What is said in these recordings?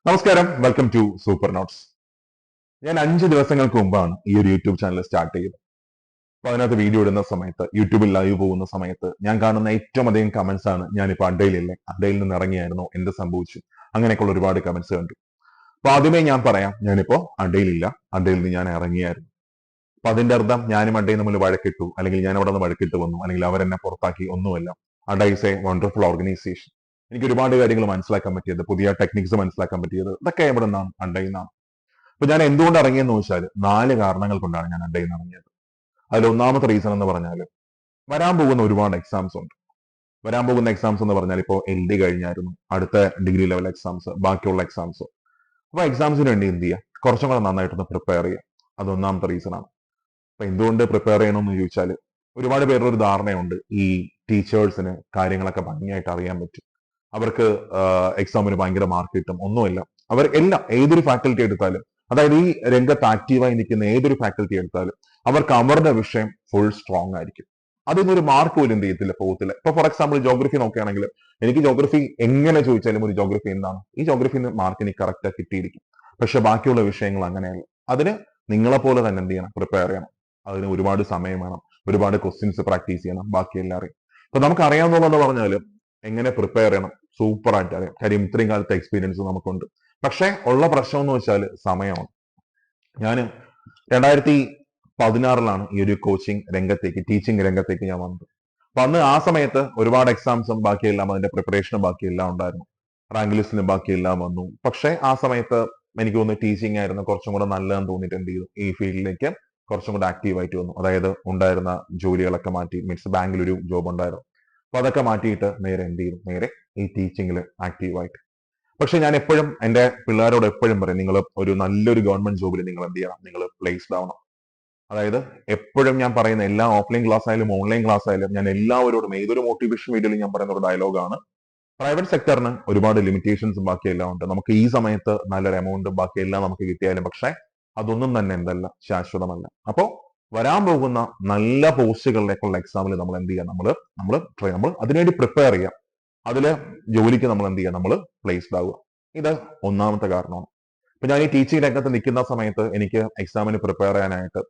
നമസ്കാരം, welcome to super notes. ഞാൻ 5 ദിവസങ്ങൾക്ക് മുമ്പാണ് ഈ ഒരു യൂട്യൂബ് ചാനൽ സ്റ്റാർട്ട് ചെയ്തത്. അപ്പൊ അതിനകത്ത് വീഡിയോ ഇടുന്ന സമയത്ത്, യൂട്യൂബിൽ ലൈവ് പോകുന്ന സമയത്ത് ഞാൻ കാണുന്ന ഏറ്റവും അധികം കമന്റ്സ് ആണ് ഞാനിപ്പോ അഡ്ഡയിലില്ലേ, അഡ്ഡയിൽ നിന്ന് ഇറങ്ങിയായിരുന്നോ, എന്ത് സംഭവിച്ചു, അങ്ങനെയൊക്കെയുള്ള ഒരുപാട് കമന്റ്സ് കണ്ടു. അപ്പൊ ആദ്യമേ ഞാൻ പറയാം, ഞാനിപ്പോ അഡ്ഡയിലില്ല, അഡ്ഡയിൽ നിന്ന് ഞാൻ ഇറങ്ങിയായിരുന്നു. അപ്പൊ അതിന്റെ അർത്ഥം ഞാനും അഡ്ഡയും തമ്മിൽ വഴക്കിട്ടു, അല്ലെങ്കിൽ ഞാൻ അവിടെ നിന്ന് വഴക്കിട്ട് വന്നു, അല്ലെങ്കിൽ അവരെന്നെ പുറത്താക്കി, ഒന്നുമല്ല. അഡ ഈസ് എ വണ്ടർഫുൾ ഓർഗനൈസേഷൻ. എനിക്ക് ഒരുപാട് കാര്യങ്ങൾ മനസ്സിലാക്കാൻ പറ്റിയത്, പുതിയ ടെക്നിക്സ് മനസ്സിലാക്കാൻ പറ്റിയത്, ഇതൊക്കെ എവിടെ നിന്നാണ്? അഡയിൽ നിന്നാണ്. അപ്പൊ ഞാൻ എന്തുകൊണ്ട് ഇറങ്ങിയെന്ന് ചോദിച്ചാൽ 4 കാരണങ്ങൾ കൊണ്ടാണ് ഞാൻ അഡയിൽ നിന്ന് ഇറങ്ങിയത്. അതിൽ ഒന്നാമത്തെ റീസൺ എന്ന് പറഞ്ഞാൽ, വരാൻ പോകുന്ന ഒരുപാട് എക്സാംസ് ഉണ്ട്. വരാൻ പോകുന്ന എക്സാംസ് എന്ന് പറഞ്ഞാൽ ഇപ്പോൾ LD കഴിഞ്ഞായിരുന്നു, അടുത്ത ഡിഗ്രി ലെവൽ എക്സാംസ്, ബാക്കിയുള്ള എക്സാംസ്. അപ്പൊ എക്സാംസിന് വേണ്ടി എന്ത് ചെയ്യുക, കുറച്ചും കൂടെ നന്നായിട്ടൊന്ന് പ്രിപ്പയർ ചെയ്യുക. അത് ഒന്നാമത്തെ റീസൺ ആണ്. അപ്പൊ എന്തുകൊണ്ട് പ്രിപ്പയർ ചെയ്യണമെന്ന് ചോദിച്ചാൽ, ഒരുപാട് പേരുടെ ഒരു ധാരണയുണ്ട് ഈ ടീച്ചേഴ്സിന് കാര്യങ്ങളൊക്കെ ഭംഗിയായിട്ട് അറിയാൻ പറ്റും, അവർക്ക് എക്സാമിന് ഭയങ്കര മാർക്ക് കിട്ടും. ഒന്നുമില്ല. അവർ എല്ലാം, ഏതൊരു ഫാക്കൽറ്റി എടുത്താലും, അതായത് ഈ രംഗത്ത് ആക്റ്റീവായി നിൽക്കുന്ന ഏതൊരു ഫാക്കൽറ്റി എടുത്താലും, അവർക്ക് അവരുടെ വിഷയം ഫുൾ സ്ട്രോങ് ആയിരിക്കും. അതിനൊരു മാർക്ക് പോലും എന്ത് ചെയ്യത്തില്ല, പോകത്തില്ല. ഇപ്പൊ ഫോർ എക്സാമ്പിൾ ജോഗ്രഫി നോക്കുകയാണെങ്കിൽ, എനിക്ക് ജോഗ്രഫി എങ്ങനെ ചോദിച്ചാലും ഒരു ജോഗ്രഫി എന്താണ്, ഈ ജോഗ്രഫിന്ന് മാർക്ക് എനിക്ക് കറക്റ്റ് കിട്ടിയിരിക്കും. പക്ഷെ ബാക്കിയുള്ള വിഷയങ്ങൾ അങ്ങനെയല്ല. അതിന് നിങ്ങളെ പോലെ തന്നെ എന്ത് ചെയ്യണം, പ്രിപ്പയർ ചെയ്യണം. അതിന് ഒരുപാട് സമയം വേണം, ഒരുപാട് ക്വസ്റ്റ്യൻസ് പ്രാക്ടീസ് ചെയ്യണം, ബാക്കി എല്ലാം അറിയാം. അപ്പൊ നമുക്ക് അറിയാവുന്നതെന്ന് പറഞ്ഞാൽ എങ്ങനെ പ്രിപ്പയർ ചെയ്യണം സൂപ്പർ ആയിട്ട് അറിയാം. കാര്യം ഇത്രയും കാലത്തെ എക്സ്പീരിയൻസ് നമുക്കുണ്ട്. പക്ഷെ ഉള്ള പ്രശ്നം എന്ന് വെച്ചാൽ സമയമാണ്. ഞാൻ 2016 ഈ ഒരു കോച്ചിങ് രംഗത്തേക്ക്, ടീച്ചിങ് രംഗത്തേക്ക് ഞാൻ വന്നത്. അപ്പൊ അന്ന് ആ സമയത്ത് ഒരുപാട് എക്സാംസും ബാക്കിയെല്ലാം, അതിന്റെ പ്രിപ്പറേഷനും ബാക്കിയെല്ലാം ഉണ്ടായിരുന്നു. റാങ്ക് ലിസ്റ്റിനും ബാക്കിയെല്ലാം വന്നു. പക്ഷെ ആ സമയത്ത് എനിക്ക് തോന്നുന്നു ടീച്ചിങ് ആയിരുന്നു കുറച്ചും കൂടെ നല്ലതെന്ന് തോന്നിയിട്ട് എന്ത് ചെയ്തു, ഈ ഫീൽഡിലേക്ക് കുറച്ചും കൂടെ ആക്റ്റീവ് ആയിട്ട് വന്നു. അതായത് ഉണ്ടായിരുന്ന ജോലികളൊക്കെ മാറ്റി, മീൻസ് ബാങ്കിൽ ഒരു ജോബ് ഉണ്ടായിരുന്നു. അപ്പൊ അതൊക്കെ മാറ്റിയിട്ട് നേരെ എന്ത് ചെയ്തു, നേരെ ഈ ടീച്ചിങ്ങിൽ ആക്റ്റീവായിട്ട്. പക്ഷെ ഞാൻ എപ്പോഴും എന്റെ പിള്ളേരോട് എപ്പോഴും പറയും, നിങ്ങൾ ഒരു നല്ലൊരു ഗവൺമെന്റ് ജോബിൽ നിങ്ങൾ എന്ത് ചെയ്യണം, നിങ്ങൾ പ്ലേസ്ഡ് ആവണം. അതായത് എപ്പോഴും ഞാൻ പറയുന്ന, എല്ലാ ഓഫ്ലൈൻ ക്ലാസ് ആയാലും ഓൺലൈൻ ക്ലാസ് ആയാലും, ഞാൻ എല്ലാവരോടും ഏതൊരു മോട്ടിവേഷൻ വീഡിയോയിലും ഞാൻ പറയുന്ന ഒരു ഡയലോഗാണ്, പ്രൈവറ്റ് സെക്ടറിന് ഒരുപാട് ലിമിറ്റേഷൻസും ബാക്കിയെല്ലാം ഉണ്ട്. നമുക്ക് ഈ സമയത്ത് നല്ലൊരു എമൗണ്ടും ബാക്കിയെല്ലാം നമുക്ക് കിട്ടിയാലും, പക്ഷെ അതൊന്നും തന്നെ എന്തല്ല, ശാശ്വതമല്ല. അപ്പോ വരാൻ പോകുന്ന നല്ല പോസ്റ്റുകളിലേക്കുള്ള എക്സാമിൽ നമ്മൾ എന്ത് ചെയ്യുക, നമ്മൾ അതിനുവേണ്ടി പ്രിപ്പയർ ചെയ്യാം. അതില് ജോലിക്ക് നമ്മൾ എന്ത് ചെയ്യുക, നമ്മൾ പ്ലേസ്ഡ് ആവുക. ഇത് ഒന്നാമത്തെ കാരണമാണ്. ഇപ്പൊ ഞാൻ ഈ ടീച്ചിങ് രംഗത്ത് നിൽക്കുന്ന സമയത്ത് എനിക്ക് എക്സാമിന് പ്രിപ്പയർ ചെയ്യാനായിട്ട്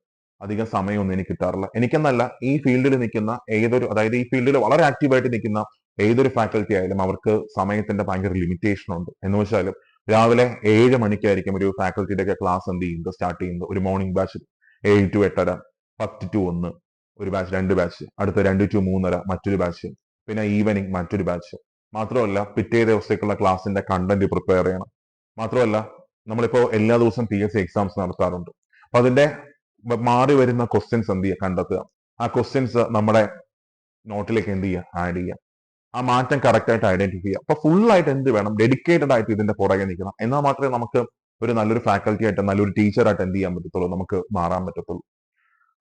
അധികം സമയമൊന്നും എനിക്ക് കിട്ടാറില്ല. എനിക്കെന്നല്ല, ഈ ഫീൽഡിൽ നിൽക്കുന്ന ഏതൊരു, അതായത് ഈ ഫീൽഡിൽ വളരെ ആക്റ്റീവായിട്ട് നിൽക്കുന്ന ഏതൊരു ഫാക്കൽറ്റി ആയാലും അവർക്ക് സമയത്തിന്റെ ഭയങ്കര ലിമിറ്റേഷൻ ഉണ്ട്. എന്ന് വെച്ചാൽ രാവിലെ 7 മണിക്കായിരിക്കും ഒരു ഫാക്കൽറ്റിയുടെ ഒക്കെ ക്ലാസ് എന്ത് ചെയ്യുന്നത്, സ്റ്റാർട്ട് ചെയ്യുന്നത്. ഒരു മോർണിംഗ് ബാച്ച് 7 to 8:30, 10 to 1 ഒരു ബാച്ച്, 2 ബാച്ച്, അടുത്ത 2 to 3:30 മറ്റൊരു ബാച്ച്, പിന്നെ ഈവനിങ് മറ്റൊരു ബാച്ച്. മാത്രമല്ല പിറ്റേ ദിവസത്തേക്കുള്ള ക്ലാസിന്റെ കണ്ടന്റ് പ്രിപ്പയർ ചെയ്യണം. മാത്രമല്ല നമ്മളിപ്പോ എല്ലാ ദിവസവും PSC എക്സാംസ് നടത്താറുണ്ട്. അപ്പൊ അതിന്റെ മാറി വരുന്ന ക്വസ്റ്റ്യൻസ് എന്ത് ചെയ്യുക, കണ്ടെത്തുക. ആ ക്വസ്റ്റ്യൻസ് നമ്മുടെ നോട്ടിലേക്ക് എന്ത് ചെയ്യുക, ആഡ് ചെയ്യുക. ആ മാറ്റം കറക്റ്റ് ആയിട്ട് ഐഡന്റിഫൈ ചെയ്യുക. അപ്പൊ ഫുൾ ആയിട്ട് എന്ത് വേണം, ഡെഡിക്കേറ്റഡ് ആയിട്ട് ഇതിന്റെ പുറകെ നിൽക്കണം. എന്നാൽ മാത്രമേ നമുക്ക് ഒരു നല്ലൊരു ഫാക്കൽറ്റി ആയിട്ട്, നല്ലൊരു ടീച്ചറായിട്ട് എന്ത് ചെയ്യാൻ പറ്റത്തുള്ളൂ, നമുക്ക് മാറാൻ പറ്റത്തുള്ളൂ.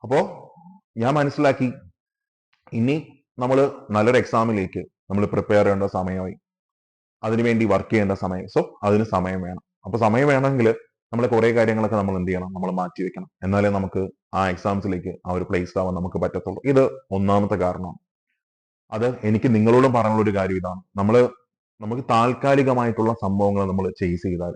അപ്പോ ഞാൻ മനസ്സിലാക്കി, ഇനി നമ്മൾ നല്ലൊരു എക്സാമിലേക്ക് നമ്മൾ പ്രിപ്പയർ ചെയ്യേണ്ട സമയമായി, അതിനുവേണ്ടി വർക്ക് ചെയ്യേണ്ട സമയം. സോ അതിന് സമയം വേണം. അപ്പൊ സമയം വേണമെങ്കിൽ നമ്മൾ കുറെ കാര്യങ്ങളൊക്കെ നമ്മൾ എന്ത് ചെയ്യണം, നമ്മൾ മാറ്റി വെക്കണം. എന്നാലേ നമുക്ക് ആ എക്സാംസിലേക്ക് ആ ഒരു പ്ലേസ്ഡ് ആവാൻ നമുക്ക് പറ്റത്തുള്ളൂ. ഇത് ഒന്നാമത്തെ കാരണമാണ്. അത് എനിക്ക് നിങ്ങളോടും പറയാനുള്ള ഒരു കാര്യം ഇതാണ്, നമുക്ക് താൽക്കാലികമായിട്ടുള്ള സംഭവങ്ങൾ നമ്മൾ ചെയ്സ് ചെയ്താൽ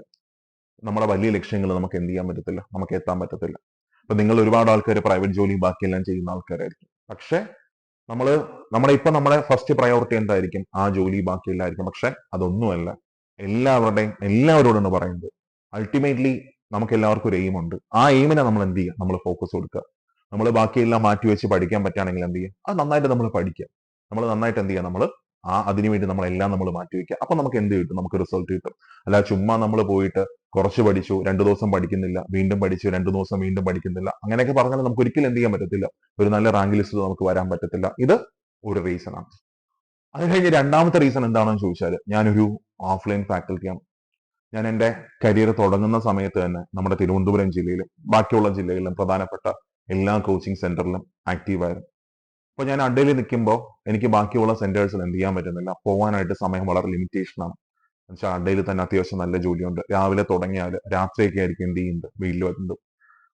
നമ്മുടെ വലിയ ലക്ഷ്യങ്ങൾ നമുക്ക് എന്ത് ചെയ്യാൻ പറ്റത്തില്ല, നമുക്ക് എത്താൻ പറ്റത്തില്ല. ഇപ്പൊ നിങ്ങൾ ഒരുപാട് ആൾക്കാർ പ്രൈവറ്റ് ജോലി ബാക്കിയെല്ലാം ചെയ്യുന്ന ആൾക്കാരായിരിക്കും. പക്ഷെ നമ്മള് നമ്മുടെ ഫസ്റ്റ് പ്രയോറിറ്റി എന്തായിരിക്കും, ആ ജോലി ബാക്കിയെല്ലായിരിക്കും. പക്ഷെ അതൊന്നുമല്ല. എല്ലാവരോടാണ് പറയുന്നത്, അൾട്ടിമേറ്റ്ലി നമുക്ക് എല്ലാവർക്കും ഒരു എയിം ഉണ്ട്. ആ എയിമിനെ നമ്മൾ എന്ത് ചെയ്യുക, നമ്മൾ ഫോക്കസ് കൊടുക്കുക. നമ്മൾ ബാക്കിയെല്ലാം മാറ്റി വെച്ച് പഠിക്കാൻ പറ്റുകയാണെങ്കിൽ എന്ത് ചെയ്യുക, അത് നന്നായിട്ട് നമ്മൾ പഠിക്കുക. നമ്മൾ നന്നായിട്ട് എന്ത് ചെയ്യുക, നമ്മൾ അതിനുവേണ്ടി നമ്മളെല്ലാം നമ്മൾ മാറ്റി വെക്കുക. അപ്പൊ നമുക്ക് എന്ത് കിട്ടും, നമുക്ക് റിസൾട്ട് കിട്ടും. അല്ല ചുമ്മാ നമ്മൾ പോയിട്ട് കുറച്ച് പഠിച്ചു, 2 ദിവസം പഠിക്കുന്നില്ല, വീണ്ടും പഠിച്ചു, 2 ദിവസം വീണ്ടും പഠിക്കുന്നില്ല, അങ്ങനെയൊക്കെ പറഞ്ഞാൽ നമുക്ക് ഒരിക്കലും എന്ത് ചെയ്യാൻ പറ്റത്തില്ല, ഒരു നല്ല റാങ്ക് ലിസ്റ്റിൽ നമുക്ക് വരാൻ പറ്റത്തില്ല. ഇത് ഒരു റീസൺ ആണ്. അത് കഴിഞ്ഞ് രണ്ടാമത്തെ റീസൺ എന്താണെന്ന് ചോദിച്ചാൽ, ഞാനൊരു ഓഫ്ലൈൻ ഫാക്കൽറ്റിയാണ്. ഞാൻ എന്റെ കരിയർ തുടങ്ങുന്ന സമയത്ത് തന്നെ നമ്മുടെ തിരുവനന്തപുരം ജില്ലയിലും ബാക്കിയുള്ള ജില്ലകളിലും പ്രധാനപ്പെട്ട എല്ലാ കോച്ചിങ് സെന്ററിലും ആക്റ്റീവായിരുന്നു. അപ്പൊ ഞാൻ അഡയിൽ നിൽക്കുമ്പോൾ എനിക്ക് ബാക്കിയുള്ള സെന്റേഴ്സിൽ എന്ത് ചെയ്യാൻ പറ്റുന്നില്ല, പോകാനായിട്ട് സമയം വളരെ ലിമിറ്റേഷൻ ആണ്. എന്നുവെച്ചാൽ അഡയിൽ തന്നെ അത്യാവശ്യം നല്ല ജോലിയുണ്ട്. രാവിലെ തുടങ്ങിയാൽ രാത്രിയൊക്കെ ആയിരിക്കും എന്ത് ചെയ്യുന്നത്, വീട്ടിൽ വരുന്നത്.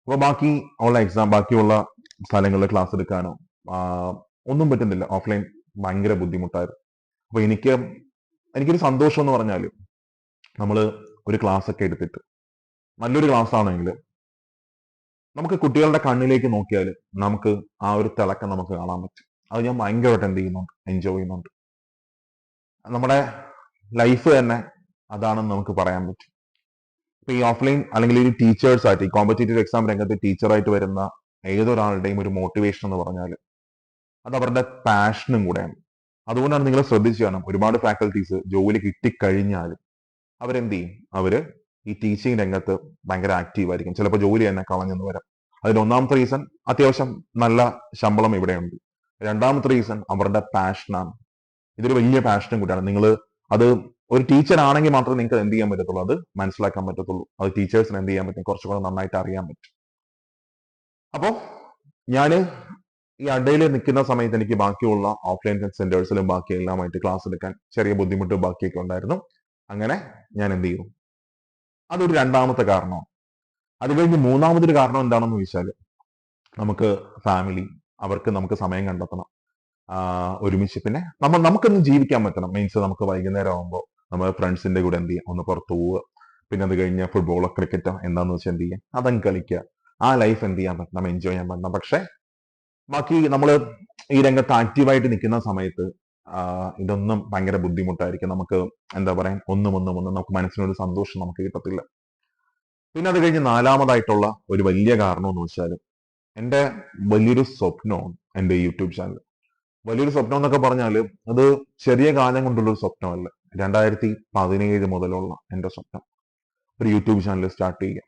അപ്പൊ ബാക്കിയുള്ള സ്ഥലങ്ങളിൽ ക്ലാസ് എടുക്കാനോ ഒന്നും പറ്റുന്നില്ല. ഓഫ്ലൈൻ ഭയങ്കര ബുദ്ധിമുട്ടായിരുന്നു. അപ്പൊ എനിക്കൊരു സന്തോഷം എന്ന് പറഞ്ഞാൽ, നമ്മൾ ഒരു ക്ലാസ് ഒക്കെ എടുത്തിട്ട് നല്ലൊരു ക്ലാസ് ആണെങ്കിൽ നമുക്ക് കുട്ടികളുടെ കണ്ണിലേക്ക് നോക്കിയാൽ നമുക്ക് ആ ഒരു തിളക്കം നമുക്ക് കാണാൻ പറ്റും. അത് ഞാൻ ഭയങ്കരമായിട്ട് എന്ത് ചെയ്യുന്നുണ്ട്, എൻജോയ് ചെയ്യുന്നുണ്ട്. നമ്മുടെ ലൈഫ് തന്നെ അതാണെന്ന് നമുക്ക് പറയാൻ പറ്റും. ഇപ്പൊ ഈ ഓഫ്ലൈൻ അല്ലെങ്കിൽ ഈ ടീച്ചേഴ്സ് ആയിട്ട് ഈ കോമ്പറ്റേറ്റീവ് എക്സാം രംഗത്ത് ടീച്ചറായിട്ട് വരുന്ന ഏതൊരാളുടെയും ഒരു മോട്ടിവേഷൻ എന്ന് പറഞ്ഞാൽ അത് അവരുടെ പാഷനും കൂടെയാണ്. അതുകൊണ്ടാണ് നിങ്ങൾ ശ്രദ്ധിച്ചു കാണും, ഒരുപാട് ഫാക്കൽറ്റീസ് ജോലി കിട്ടിക്കഴിഞ്ഞാൽ അവരെന്ത് ചെയ്യും, അവര് ഈ ടീച്ചിങ് രംഗത്ത് ഭയങ്കര ആക്റ്റീവ് ആയിരിക്കും. ചിലപ്പോൾ ജോലി തന്നെ കളഞ്ഞെന്ന് വരാം. അതിന് ഒന്നാമത്തെ റീസൺ അത്യാവശ്യം നല്ല ശമ്പളം ഇവിടെയുണ്ട്. രണ്ടാമത്തെ റീസൺ അവരുടെ പാഷനാണ്. ഇതൊരു വലിയ പാഷനും കൂടിയാണ്. നിങ്ങൾ അത് ഒരു ടീച്ചർ ആണെങ്കിൽ മാത്രമേ നിങ്ങൾക്ക് എന്ത് ചെയ്യാൻ പറ്റത്തുള്ളൂ, അത് മനസ്സിലാക്കാൻ പറ്റത്തുള്ളൂ. അത് ടീച്ചേഴ്സിന് എന്ത് ചെയ്യാൻ പറ്റും, കുറച്ചുകൂടെ നന്നായിട്ട് അറിയാൻ പറ്റും. അപ്പോ ഞാന് ഈ അഡയിൽ നിൽക്കുന്ന സമയത്ത് എനിക്ക് ബാക്കിയുള്ള ഓഫ്ലൈൻ സെന്റേഴ്സിലും ബാക്കി എല്ലാമായിട്ട് ക്ലാസ് എടുക്കാൻ ചെറിയ ബുദ്ധിമുട്ട് ബാക്കിയൊക്കെ ഉണ്ടായിരുന്നു. അങ്ങനെ ഞാൻ എന്ത് ചെയ്തു, അതൊരു രണ്ടാമത്തെ കാരണമാണ്. അത് കഴിഞ്ഞ് മൂന്നാമതൊരു കാരണം എന്താണെന്ന് ചോദിച്ചാൽ നമുക്ക് ഫാമിലി, അവർക്ക് നമുക്ക് സമയം കണ്ടെത്തണം ഒരുമിച്ച്. പിന്നെ നമുക്കൊന്ന് ജീവിക്കാൻ പറ്റണം. മീൻസ് നമുക്ക് വൈകുന്നേരം ആകുമ്പോൾ നമ്മൾ ഫ്രണ്ട്സിന്റെ കൂടെ എന്ത് ചെയ്യാം, ഒന്ന് പുറത്തു പോവുക. പിന്നെ അത് കഴിഞ്ഞ് ഫുട്ബോളോ ക്രിക്കറ്റോ എന്താന്ന് വെച്ചാൽ എന്ത് ചെയ്യാം, അതങ്ങ് കളിക്കുക. ആ ലൈഫ് എന്ത് ചെയ്യാൻ പറ്റണം, എൻജോയ് ചെയ്യാൻ പറ്റണം. പക്ഷെ ബാക്കി നമ്മൾ ഈ രംഗത്ത് ആക്റ്റീവായിട്ട് നിൽക്കുന്ന സമയത്ത് ഇതൊന്നും ഭയങ്കര ബുദ്ധിമുട്ടായിരിക്കും. നമുക്ക് എന്താ പറയാ, ഒന്നും നമുക്ക് മനസ്സിനൊരു സന്തോഷം നമുക്ക് കിട്ടത്തില്ല. പിന്നെ അത് കഴിഞ്ഞ് നാലാമതായിട്ടുള്ള ഒരു വലിയ കാരണം എന്ന് വെച്ചാൽ എൻ്റെ വലിയൊരു സ്വപ്നമാണ് എൻ്റെ യൂട്യൂബ് ചാനൽ. വലിയൊരു സ്വപ്നം എന്നൊക്കെ പറഞ്ഞാൽ അത് ചെറിയ കാലം കൊണ്ടുള്ള ഒരു സ്വപ്നമല്ല. 2017 മുതലുള്ള എൻ്റെ സ്വപ്നം ഒരു യൂട്യൂബ് ചാനൽ സ്റ്റാർട്ട് ചെയ്യുക.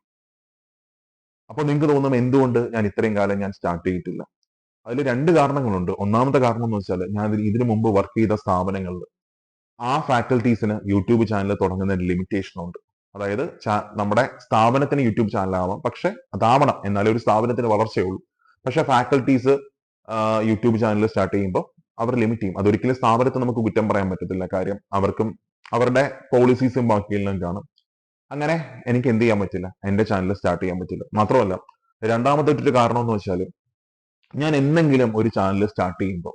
അപ്പൊ നിങ്ങൾക്ക് തോന്നും എന്തുകൊണ്ട് ഞാൻ ഇത്രയും കാലം ഞാൻ സ്റ്റാർട്ട് ചെയ്തിട്ടില്ല. അതിൽ രണ്ട് കാരണങ്ങളുണ്ട്. ഒന്നാമത്തെ കാരണം എന്ന് വെച്ചാൽ ഞാൻ ഇതിനു മുമ്പ് വർക്ക് ചെയ്ത സ്ഥാപനങ്ങളിൽ ആ ഫാക്കൽറ്റീസിന് യൂട്യൂബ് ചാനൽ തുടങ്ങുന്നതിന് ലിമിറ്റേഷൻ ഉണ്ട്. അതായത് നമ്മുടെ സ്ഥാപനത്തിന് യൂട്യൂബ് ചാനൽ ആവാം, പക്ഷെ അതാവണം എന്നാലേ ഒരു സ്ഥാപനത്തിന് വളർച്ചയുള്ളൂ. പക്ഷെ ഫാക്കൽറ്റീസ് യൂട്യൂബ് ചാനൽ സ്റ്റാർട്ട് ചെയ്യുമ്പോൾ അവർ ലിമിറ്റ് ചെയ്യും. അതൊരിക്കലും സ്ഥാപനത്തെ നമുക്ക് കുറ്റം പറയാൻ പറ്റത്തില്ല. കാര്യം അവർക്കും അവരുടെ പോളിസീസും ബാക്കിയെല്ലാം കാണും. അങ്ങനെ എനിക്ക് എന്ത് ചെയ്യാൻ പറ്റില്ല, എന്റെ ചാനൽ സ്റ്റാർട്ട് ചെയ്യാൻ പറ്റില്ല. മാത്രമല്ല രണ്ടാമത്തെ ഒരു കാരണം എന്ന് വെച്ചാൽ ഞാൻ എന്തെങ്കിലും ഒരു ചാനൽ സ്റ്റാർട്ട് ചെയ്യുമ്പോൾ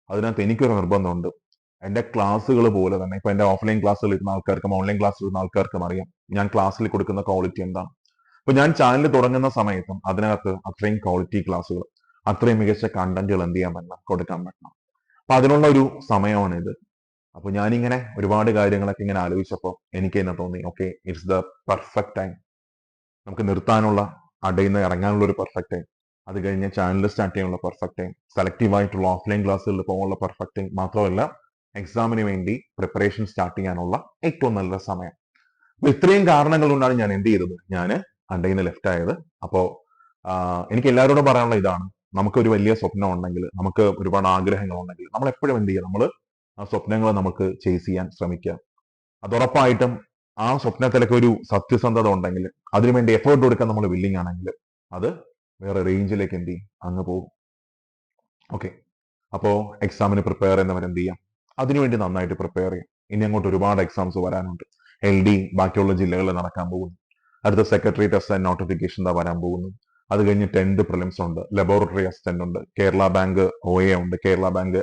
അതിനകത്ത് എനിക്കൊരു നിർബന്ധമുണ്ട്. എന്റെ ക്ലാസ്സുകൾ പോലെ തന്നെ ഇപ്പൊ എന്റെ ഓഫ്ലൈൻ ക്ലാസ്സുകൾ ഇരുന്ന ആൾക്കാർക്കും ഓൺലൈൻ ക്ലാസ്സിൽ ഇരുന്ന ആൾക്കാർക്കും അറിയാം ഞാൻ ക്ലാസ്സിൽ കൊടുക്കുന്ന ക്വാളിറ്റി എന്താണ്. അപ്പൊ ഞാൻ ചാനൽ തുടങ്ങുന്ന സമയത്തും അതിനകത്ത് അത്രയും ക്വാളിറ്റി ക്ലാസ്സുകൾ, അത്രയും മികച്ച കണ്ടന്റുകൾ എന്ത് ചെയ്യാൻ പറ്റണം, കൊടുക്കാൻ പറ്റണം. അപ്പൊ അതിനുള്ള ഒരു സമയമാണ് ഇത്. അപ്പൊ ഞാനിങ്ങനെ ഒരുപാട് കാര്യങ്ങളൊക്കെ ഇങ്ങനെ ആലോചിച്ചപ്പോൾ എനിക്ക് തന്നെ തോന്നി, okay, it's the perfect time. നമുക്ക് നിർത്താനുള്ള, അടയിൽ നിന്ന് ഇറങ്ങാനുള്ള ഒരു പെർഫെക്റ്റ് ടൈം. അത് കഴിഞ്ഞ് ചാനൽ സ്റ്റാർട്ട് ചെയ്യാനുള്ള പെർഫെക്റ്റ് ടൈം, സെലക്റ്റീവ് ആയിട്ടുള്ള ഓഫ്ലൈൻ ക്ലാസ്സുകളിൽ പോകാനുള്ള പെർഫെക്റ്റ് ടൈം, മാത്രമല്ല എക്സാമിന് വേണ്ടി പ്രിപ്പറേഷൻ സ്റ്റാർട്ട് ചെയ്യാനുള്ള ഏറ്റവും നല്ല സമയം. അപ്പൊ ഇത്രയും കാരണങ്ങൾ കൊണ്ടാണ് ഞാൻ എന്ത് ചെയ്തത്, ഞാൻ അണ്ടയിൽ നിന്ന് ലെഫ്റ്റ് ആയത്. അപ്പോ എനിക്ക് എല്ലാവരോടും പറയാനുള്ള ഇതാണ്, നമുക്കൊരു വലിയ സ്വപ്നം ഉണ്ടെങ്കിൽ, നമുക്ക് ഒരുപാട് ആഗ്രഹങ്ങൾ ഉണ്ടെങ്കിൽ നമ്മൾ എപ്പോഴും എന്ത് ചെയ്യുക, നമ്മൾ ആ സ്വപ്നങ്ങൾ നമുക്ക് ചേസ് ചെയ്യാൻ ശ്രമിക്കുക. അതുറപ്പായിട്ടും ആ സ്വപ്നത്തിലൊക്കെ ഒരു സത്യസന്ധത ഉണ്ടെങ്കിൽ, അതിനുവേണ്ടി എഫേർട്ട് കൊടുക്കാൻ നമ്മൾ വില്ലിങ് ആണെങ്കിൽ, അത് വേറെ റേഞ്ചിലേക്ക് എന്ത് ചെയ്യും, അങ്ങ് പോകും. ഓക്കെ, അപ്പോ എക്സാമിന് പ്രിപ്പയർ ചെയ്യുന്നവർ എന്ത് ചെയ്യാം, അതിനുവേണ്ടി നന്നായിട്ട് പ്രിപ്പയർ ചെയ്യാം. ഇനി അങ്ങോട്ട് ഒരുപാട് എക്സാംസ് വരാനുണ്ട്. LD ബാക്കിയുള്ള ജില്ലകളിൽ നടക്കാൻ പോകുന്നു. അടുത്ത സെക്രട്ടേറിയറ്റ് അസിസ്റ്റന്റ് നോട്ടിഫിക്കേഷൻ എന്താ വരാൻ പോകുന്നു. അത് കഴിഞ്ഞ് 10th പ്രിലിംസ് ഉണ്ട്, ലബോറട്ടറി അസിസ്റ്റന്റ് ഉണ്ട്, കേരള ബാങ്ക് OA ഉണ്ട്, കേരള ബാങ്ക്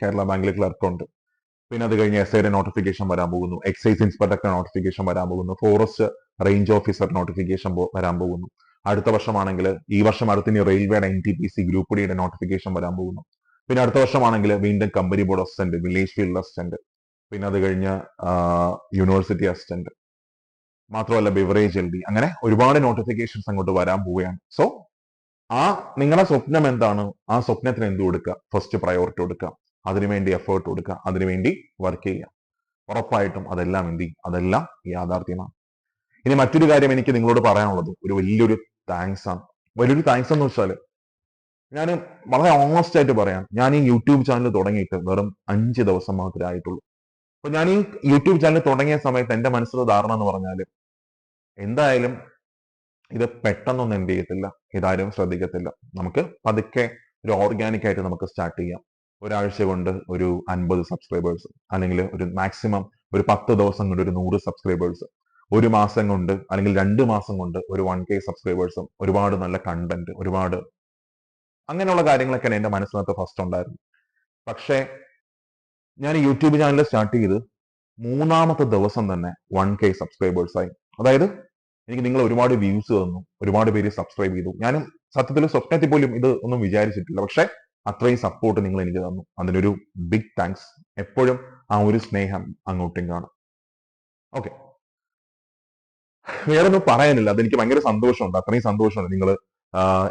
കേരള ബാങ്കിൽ ക്ലർക്ക് ഉണ്ട്. പിന്നെ അത് കഴിഞ്ഞ് SIയുടെ നോട്ടിഫിക്കേഷൻ വരാൻ പോകുന്നു, എക്സൈസ് ഇൻസ്പെക്ടർ നോട്ടിഫിക്കേഷൻ വരാൻ പോകുന്നു, ഫോറസ്റ്റ് റേഞ്ച് ഓഫീസർ നോട്ടിഫിക്കേഷൻ വരാൻ പോകുന്നു. അടുത്ത വർഷമാണെങ്കിൽ, ഈ വർഷം അടുത്തിന് റെയിൽവേയുടെ NTPC ഗ്രൂപ്പ് ഡിയുടെ നോട്ടിഫിക്കേഷൻ വരാൻ പോകുന്നു. പിന്നെ അടുത്ത വർഷമാണെങ്കിൽ വീണ്ടും company board assistant, village field assistant, പിന്നെ അത് കഴിഞ്ഞ് യൂണിവേഴ്സിറ്റി അസിസ്റ്റന്റ്, മാത്രമല്ല ബിവറേജ് LD, അങ്ങനെ ഒരുപാട് നോട്ടിഫിക്കേഷൻസ് അങ്ങോട്ട് വരാൻ പോവുകയാണ്. സോ ആ നിങ്ങളുടെ സ്വപ്നം എന്താണ്, ആ സ്വപ്നത്തിന് എന്ത് കൊടുക്കുക, ഫസ്റ്റ് പ്രയോറിറ്റി കൊടുക്കുക, അതിനുവേണ്ടി എഫേർട്ട് കൊടുക്കുക, അതിനുവേണ്ടി വർക്ക് ചെയ്യുക. ഉറപ്പായിട്ടും അതെല്ലാം എന്ത് ചെയ്യും, അതെല്ലാം യാഥാർത്ഥ്യമാണ്. ഇനി മറ്റൊരു കാര്യം എനിക്ക് നിങ്ങളോട് പറയാനുള്ളത് ഒരു വലിയൊരു താങ്ക്സ് ആണ്. വലിയൊരു താങ്ക്സ് എന്ന് വെച്ചാൽ ഞാൻ വളരെ ഓണസ്റ്റ് ആയിട്ട് പറയാം, ഞാൻ ഈ യൂട്യൂബ് ചാനൽ തുടങ്ങിയിട്ട് വെറും 5 ദിവസം മാത്രമേ ആയിട്ടുള്ളൂ. അപ്പൊ ഞാൻ ഈ യൂട്യൂബ് ചാനൽ തുടങ്ങിയ സമയത്ത് എന്റെ മനസ്സിലെ ധാരണ എന്ന് പറഞ്ഞാൽ എന്തായാലും ഇത് പെട്ടെന്നൊന്നും എന്ത് ചെയ്യത്തില്ല, ഇതാരും ശ്രദ്ധിക്കത്തില്ല. നമുക്ക് പതുക്കെ ഒരു ഓർഗാനിക് ആയിട്ട് നമുക്ക് സ്റ്റാർട്ട് ചെയ്യാം. ഒരാഴ്ച കൊണ്ട് ഒരു 50 സബ്സ്ക്രൈബേഴ്സ്, അല്ലെങ്കിൽ ഒരു മാക്സിമം ഒരു 10 ദിവസം കൊണ്ട് ഒരു 100 സബ്സ്ക്രൈബേഴ്സ്, ഒരു മാസം കൊണ്ട് അല്ലെങ്കിൽ 2 മാസം കൊണ്ട് ഒരു 1K സബ്സ്ക്രൈബേഴ്സും, ഒരുപാട് നല്ല കണ്ടന്റ്, ഒരുപാട് അങ്ങനെയുള്ള കാര്യങ്ങളൊക്കെയാണ് എന്റെ മനസ്സിനകത്ത് ഫസ്റ്റ് ഉണ്ടായിരുന്നു. പക്ഷേ ഞാൻ യൂട്യൂബ് ചാനൽ സ്റ്റാർട്ട് ചെയ്ത് മൂന്നാമത്തെ ദിവസം തന്നെ 1K സബ്സ്ക്രൈബേഴ്സ് ആയി. അതായത് എനിക്ക് നിങ്ങൾ ഒരുപാട് വ്യൂസ് തന്നു, ഒരുപാട് പേര് സബ്സ്ക്രൈബ് ചെയ്തു. ഞാനും സത്യത്തിൽ സ്വപ്നത്തിൽ പോലും ഇത് ഒന്നും വിചാരിച്ചിട്ടില്ല. പക്ഷെ അത്രയും സപ്പോർട്ട് നിങ്ങൾ എനിക്ക് തന്നു. അതിനൊരു ബിഗ് താങ്ക്സ്. എപ്പോഴും ആ ഒരു സ്നേഹം അങ്ങോട്ടും കാണും. ഓക്കെ, വേറെ ഒന്നും പറയാനില്ല. അതെനിക്ക് ഭയങ്കര സന്തോഷമുണ്ട്. അത്രയും സന്തോഷമുണ്ട്. നിങ്ങൾ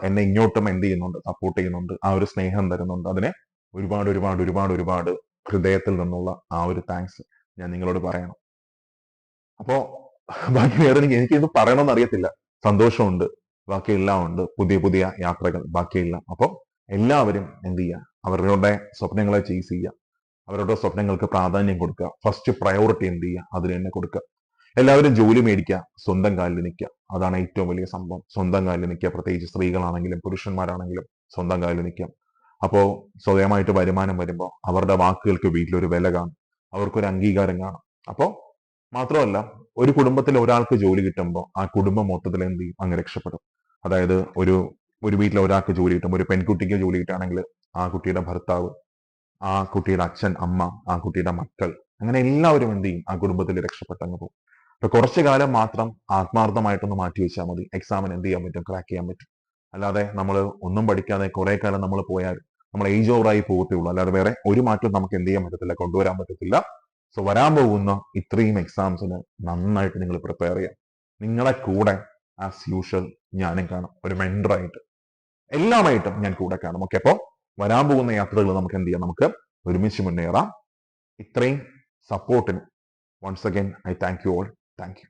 എന്നെ ഇങ്ങോട്ടും എന്ത് ചെയ്യുന്നുണ്ട്, സപ്പോർട്ട് ചെയ്യുന്നുണ്ട്, ആ ഒരു സ്നേഹം തരുന്നുണ്ട്. അതിനെ ഒരുപാട് ഒരുപാട് ഒരുപാട് ഒരുപാട് ഹൃദയത്തിൽ നിന്നുള്ള ആ ഒരു താങ്ക്സ് ഞാൻ നിങ്ങളോട് പറയണം. അപ്പോ ബാക്കി വേറെ എനിക്കിത് പറയണമെന്ന് അറിയത്തില്ല. സന്തോഷമുണ്ട്, ബാക്കിയെല്ലാം ഉണ്ട്, പുതിയ പുതിയ യാത്രകൾ ബാക്കിയെല്ലാം. അപ്പോൾ എല്ലാവരും എന്ത് ചെയ്യുക, അവരുടെ സ്വപ്നങ്ങളെ ചേസ് ചെയ്യുക, അവരുടെ സ്വപ്നങ്ങൾക്ക് പ്രാധാന്യം കൊടുക്കുക. ഫസ്റ്റ് പ്രയോറിറ്റി എന്ത് ചെയ്യുക, അതിന് തന്നെ കൊടുക്കുക. എല്ലാവരും ജോലി മേടിക്കുക, സ്വന്തം കാലിൽ നിൽക്കുക. അതാണ് ഏറ്റവും വലിയ സംഭവം. സ്വന്തം കാലിൽ നിൽക്കുക. പ്രത്യേകിച്ച് സ്ത്രീകളാണെങ്കിലും പുരുഷന്മാരാണെങ്കിലും സ്വന്തം കാലിൽ നിൽക്കുക. അപ്പോ സ്വയമായിട്ട് വരുമാനം വരുമ്പോൾ അവരുടെ വാക്കുകൾക്ക് വീട്ടിലൊരു വില കാണും, അവർക്കൊരു അംഗീകാരം കാണും. അപ്പോ മാത്രമല്ല, ഒരു കുടുംബത്തിൽ ഒരാൾക്ക് ജോലി കിട്ടുമ്പോൾ ആ കുടുംബം മൊത്തത്തിൽ എന്ത് ചെയ്യും, അങ്ങ് രക്ഷപ്പെടും. അതായത് ഒരു ഒരു വീട്ടിൽ ഒരാൾക്ക് ജോലി കിട്ടുമ്പോൾ, ഒരു പെൺകുട്ടിക്ക് ജോലി കിട്ടുകയാണെങ്കിൽ ആ കുട്ടിയുടെ ഭർത്താവ്, ആ കുട്ടിയുടെ അച്ഛൻ അമ്മ, ആ കുട്ടിയുടെ മക്കൾ, അങ്ങനെ എല്ലാവരും എന്ത് ചെയ്യും, ആ കുടുംബത്തിൽ രക്ഷപ്പെട്ടങ്ങ് പോകും. അപ്പൊ കുറച്ചു കാലം മാത്രം ആത്മാർത്ഥമായിട്ടൊന്ന് മാറ്റി വെച്ചാൽ മതി. എക്സാമിന് എന്ത് ചെയ്യാൻ പറ്റും, ക്രാക്ക് ചെയ്യാൻ പറ്റും. അല്ലാതെ നമ്മൾ ഒന്നും പഠിക്കാതെ കുറെ കാലം നമ്മൾ പോയാൽ നമ്മൾ ഏജ് ഓവറായി പോകത്തേ ഉള്ളൂ. അല്ലാതെ വേറെ ഒരു മാറ്റവും നമുക്ക് എന്ത് ചെയ്യാൻ പറ്റത്തില്ല, കൊണ്ടുവരാൻ പറ്റത്തില്ല. സോ വരാൻ പോകുന്ന ഇത്രയും എക്സാംസിന് നന്നായിട്ട് നിങ്ങൾ പ്രിപ്പയർ ചെയ്യാം. നിങ്ങളെ കൂടെ ആസ് യൂഷ്വൽ ഞാനും കാണും, ഒരു മെന്ററായിട്ട് എല്ലാമായിട്ടും ഞാൻ കൂടെ കാണും. ഓക്കെ, അപ്പോൾ വരാൻ പോകുന്ന യാത്രകൾ നമുക്ക് എന്ത് ചെയ്യാം, നമുക്ക് ഒരുമിച്ച് മുന്നേറാം. ഇത്രയും സപ്പോർട്ടിന് once again I thank you all. Thank U.